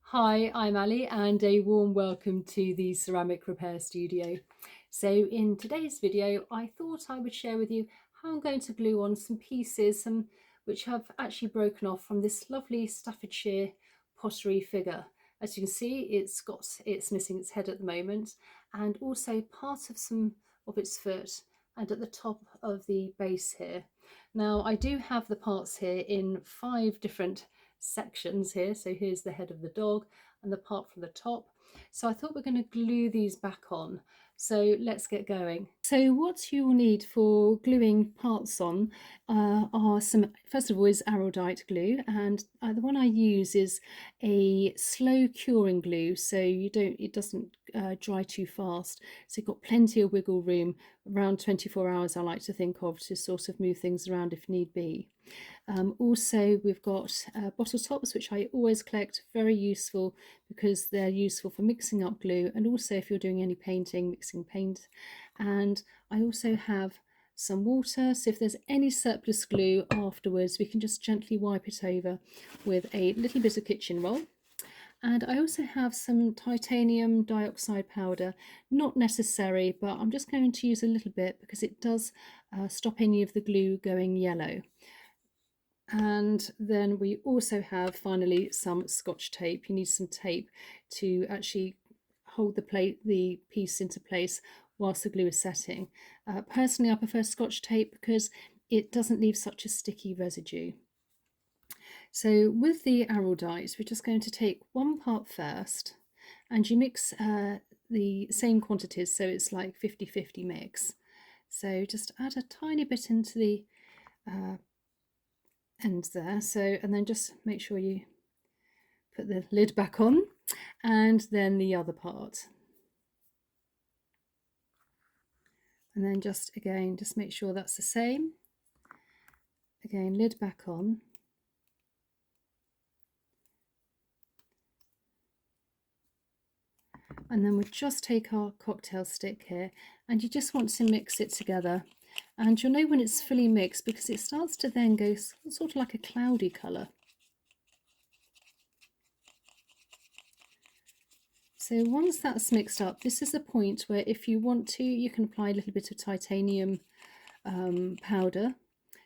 Hi, I'm Ali and a warm welcome to the Ceramic Repair Studio. So in today's video I thought I would share with you how I'm going to glue on some pieces which have actually broken off from this lovely Staffordshire pottery figure. As you can see, it's missing its head at the moment, and also part of some of its foot and at the top of the base here. Now I do have the parts here in 5 different sections here. So here's the head of the dog and the part from the top. So I thought we're going to glue these back on. So let's get going. So what you will need for gluing parts on are some, first of all, is Araldite glue, and the one I use is a slow curing glue, so it doesn't dry too fast. So you've got plenty of wiggle room, around 24 hours I like to think of, to sort of move things around if need be. Also, we've got bottle tops, which I always collect, very useful because they're useful for mixing up glue, and also if you're doing any painting, mixing paint. And I also have some water, so if there's any surplus glue afterwards, we can just gently wipe it over with a little bit of kitchen roll. And I also have some titanium dioxide powder, not necessary, but I'm just going to use a little bit because it does stop any of the glue going yellow. And then we also have finally some Scotch tape. You need some tape to actually hold the piece into place whilst the glue is setting. Personally, I prefer Scotch tape because it doesn't leave such a sticky residue. So with the Araldite, we're just going to take 1 part first, and you mix the same quantities, so it's like 50-50 mix. So just add a tiny bit into the end there, so, and then just make sure you put the lid back on, and then the other part, and then just make sure that's the same. Again, lid back on, and then we just take our cocktail stick here, and you just want to mix it together. And you'll know when it's fully mixed because it starts to then go sort of like a cloudy colour. So once that's mixed up, this is a point where if you want to, you can apply a little bit of titanium powder.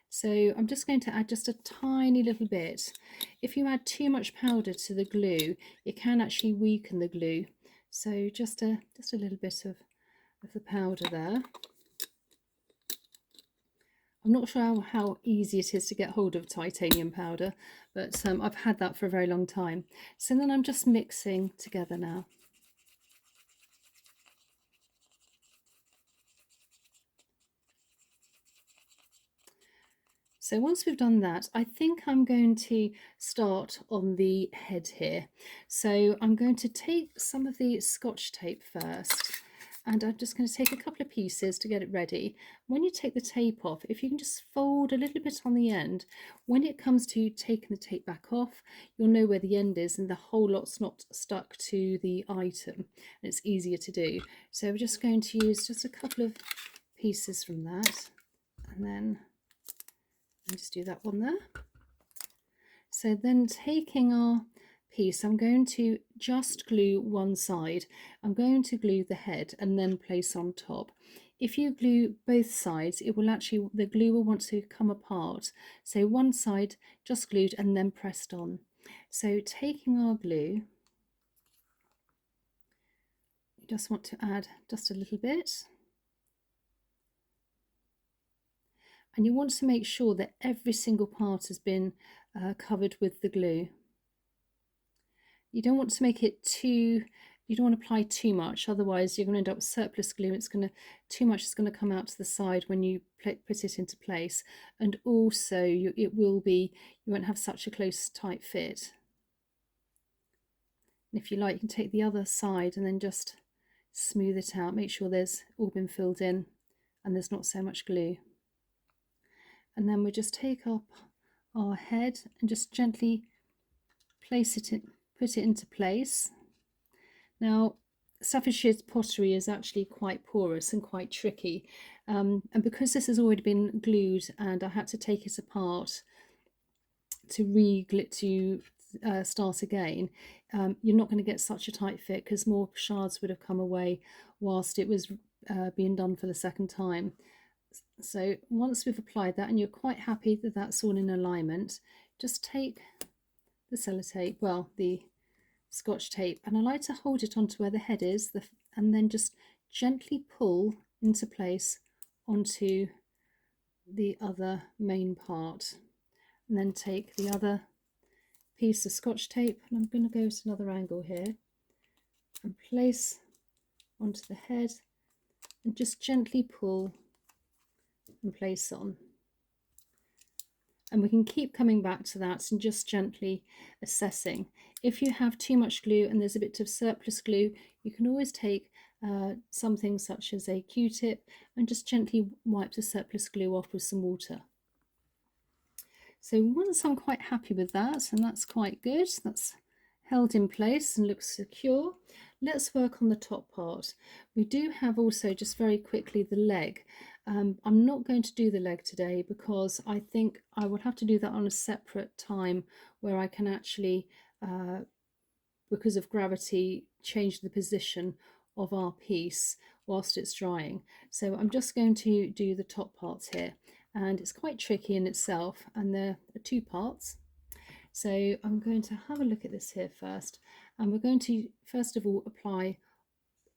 So I'm just going to add just a tiny little bit. If you add too much powder to the glue, it can actually weaken the glue. So just a little bit of the powder there. I'm not sure how easy it is to get hold of titanium powder, but I've had that for a very long time. So then I'm just mixing together now. So once we've done that, I think I'm going to start on the head here. So I'm going to take some of the Scotch tape first, and I'm just going to take a couple of pieces to get it ready. When you take the tape off, if you can just fold a little bit on the end, when it comes to taking the tape back off, you'll know where the end is and the whole lot's not stuck to the item, and it's easier to do. So we're just going to use just a couple of pieces from that, and then just do that one there. So then taking our piece, I'm going to just glue one side. I'm going to glue the head and then place on top. If you glue both sides, it will actually, the glue will want to come apart. So one side just glued and then pressed on. So taking our glue, you just want to add just a little bit. And you want to make sure that every single part has been covered with the glue. You don't want to make it you don't want to apply too much, otherwise you're going to end up with surplus glue. Too much is going to come out to the side when you put it into place, and also you won't have such a close tight fit. And if you like, you can take the other side and then just smooth it out, make sure there's all been filled in and there's not so much glue. And then we just take up our head and just gently place it in, put it into place. Now, Staffordshire's pottery is actually quite porous and quite tricky, and because this has already been glued and I had to take it apart to start again, you're not going to get such a tight fit because more shards would have come away whilst it was being done for the second time. So once we've applied that and you're quite happy that that's all in alignment, just take the sellotape, well, the Scotch tape, and I like to hold it onto where the head is, and then just gently pull into place onto the other main part, and then take the other piece of Scotch tape, and I'm going to go to another angle here and place onto the head and just gently pull and place on. And we can keep coming back to that and just gently assessing. If you have too much glue and there's a bit of surplus glue, you can always take something such as a Q-tip and just gently wipe the surplus glue off with some water. So once I'm quite happy with that, and that's quite good, that's held in place and looks secure, let's work on the top part. We do have also, just very quickly, the leg. I'm not going to do the leg today because I think I will have to do that on a separate time where I can actually, because of gravity, change the position of our piece whilst it's drying. So I'm just going to do the top parts here, and it's quite tricky in itself, and there are two parts. So I'm going to have a look at this here first, and we're going to first of all apply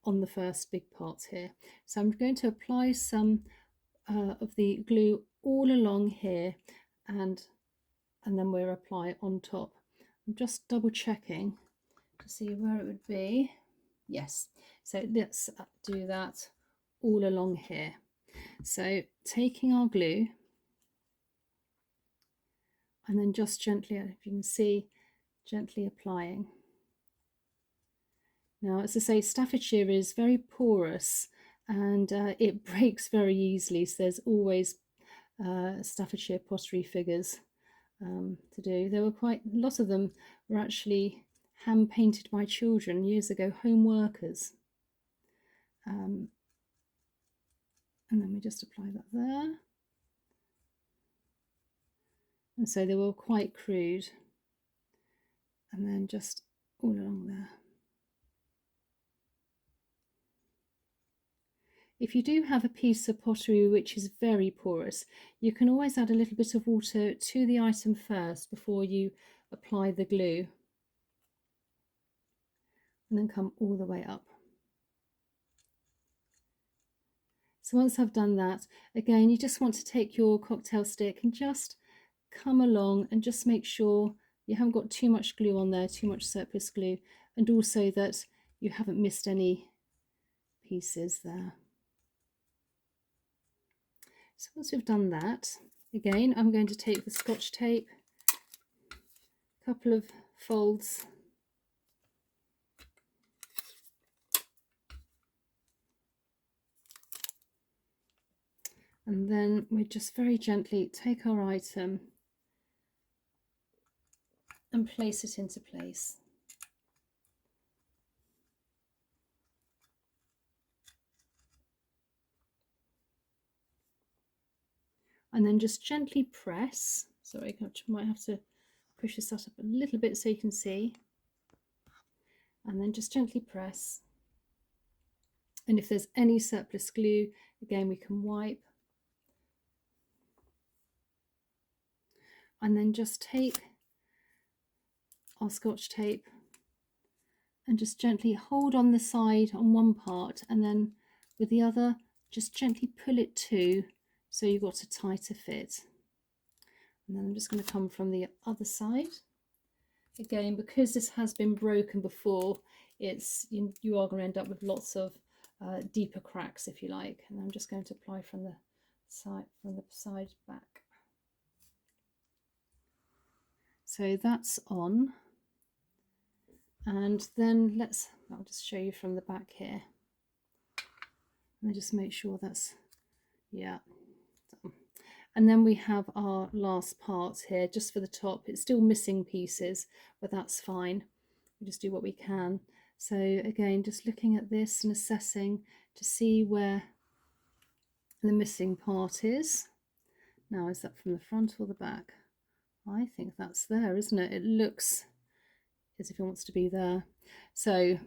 on the first big parts here. So I'm going to apply some of the glue all along here, and then we'll apply it on top. I'm just double checking to see where it would be. Yes, so let's do that all along here. So taking our glue and then just gently, if you can see, gently applying. Now, as I say, Staffordshire is very porous and it breaks very easily, so there's always Staffordshire pottery figures to do. There were quite a lot of them were actually hand painted by children years ago, home workers. And then we just apply that there. And so they were quite crude. And then just all along there. If you do have a piece of pottery which is very porous, you can always add a little bit of water to the item first before you apply the glue. And then come all the way up. So once I've done that, again, you just want to take your cocktail stick and just come along and just make sure you haven't got too much glue on there, too much surplus glue, and also that you haven't missed any pieces there. So once we've done that, again, I'm going to take the Scotch tape, a couple of folds, and then we just very gently take our item and place it into place. And then just gently press. Sorry, I might have to push this up a little bit so you can see. And then just gently press. And if there's any surplus glue, again, we can wipe. And then just take our Scotch tape and just gently hold on the side on one part, and then with the other, just gently pull it to, so you've got a tighter fit. And then I'm just going to come from the other side. Again, because this has been broken before, you are going to end up with lots of deeper cracks, if you like. And I'm just going to apply from the side back. So that's on. And then I'll just show you from the back here. And just make sure that's, yeah. And then we have our last parts here, just for the top. It's still missing pieces, but that's fine. We just do what we can. So again, just looking at this and assessing to see where the missing part is. Now, is that from the front or the back? I think that's there, isn't it? It looks as if it wants to be there. So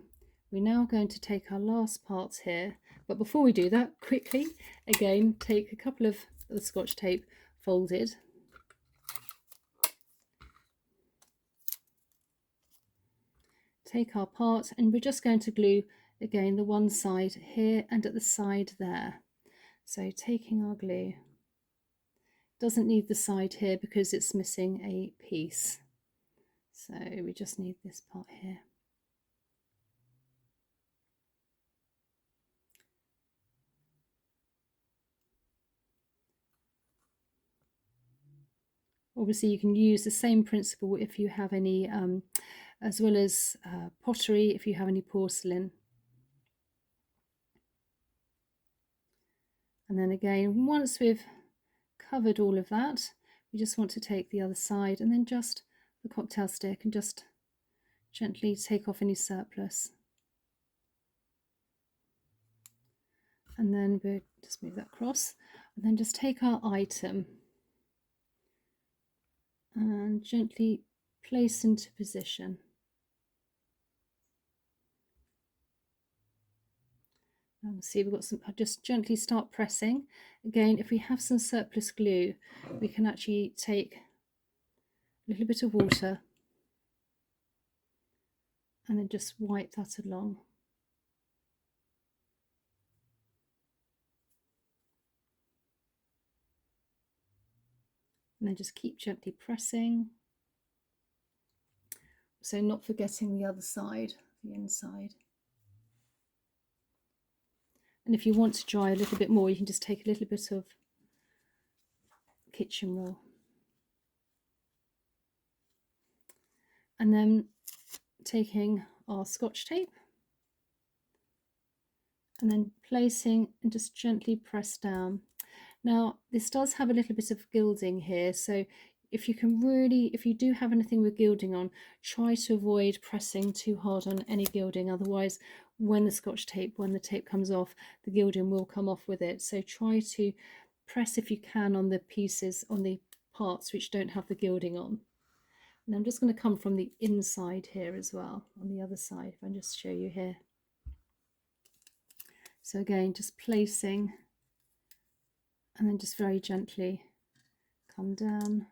we're now going to take our last parts here, but before we do that, quickly again take a couple of the Scotch tape folded, take our part, and we're just going to glue again the one side here and at the side there. So taking our glue, doesn't need the side here because it's missing a piece, so we just need this part here. Obviously you can use the same principle if you have any, as well as pottery, if you have any porcelain. And then again, once we've covered all of that, we just want to take the other side and then just the cocktail stick and just gently take off any surplus. And then we'll just move that across and then just take our item and gently place into position. See, we've got some, just gently start pressing. Again, if we have some surplus glue, we can actually take a little bit of water and then just wipe that along. And then just keep gently pressing. So not forgetting the other side, the inside. And if you want to dry a little bit more, you can just take a little bit of kitchen roll. And then taking our Scotch tape and then placing and just gently press down. Now this does have a little bit of gilding here, so if you do have anything with gilding on, try to avoid pressing too hard on any gilding, otherwise when the tape comes off, the gilding will come off with it. So try to press if you can on the pieces, on the parts which don't have the gilding on. And I'm just going to come from the inside here as well, on the other side, if I just show you here. So again, just placing and then just very gently come down.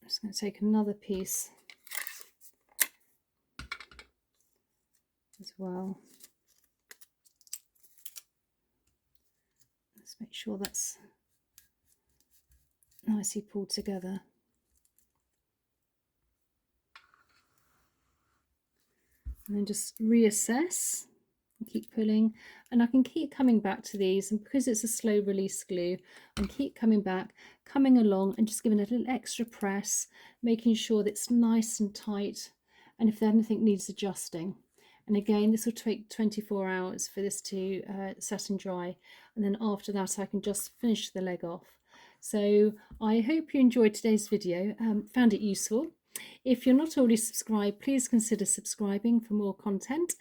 I'm just going to take another piece as well. Let's make sure that's nicely pulled together. And then just reassess and keep pulling, and I can keep coming back to these, and because it's a slow release glue, and keep coming back, coming along and just giving it a little extra press, making sure that it's nice and tight, and if anything needs adjusting. And again, this will take 24 hours for this to set and dry, and then after that I can just finish the leg off. So I hope you enjoyed today's video, found it useful. If you're not already subscribed, please consider subscribing for more content,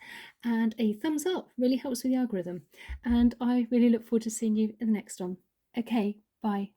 and a thumbs up really helps with the algorithm. And I really look forward to seeing you in the next one. Okay, bye.